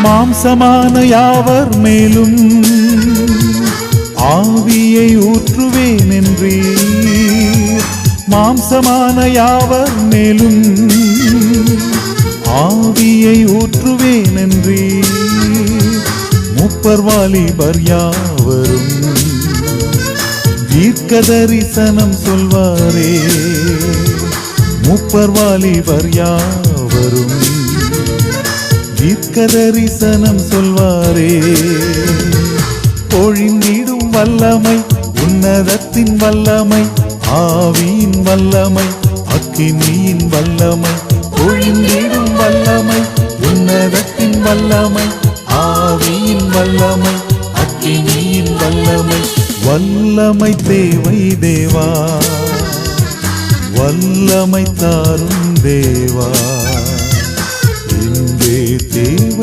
மாம்சமான யாவர் மேலும் ஆவியை ஊற்றுவேன் என்றீர். மாம்சமான யாவர் மேலும் ஆவியை ஊற்றுவேன் என்றீர். மூப்பர் வாலிபர் யாவரும் தீர்க்க தரிசனம் சொல்வாரே. மூப்பர் வாலிபர் யாவரும் தீர்க்க தரிசனம் சொல்வாரே. பொழிந்திடும் வல்லமை உன்னதத்தின் வல்லமை, ஆவியின் வல்லமை, அக்கினியின் வல்லமை. பொழிந்திடும் வல்லமை உன்னதத்தின் வல்லமை, ஆவியின் வல்லமை, அக்கினியின் வல்லமை. வல்லமை தேவை தேவா, வல்லமை தாரும் தேவா. இன்றே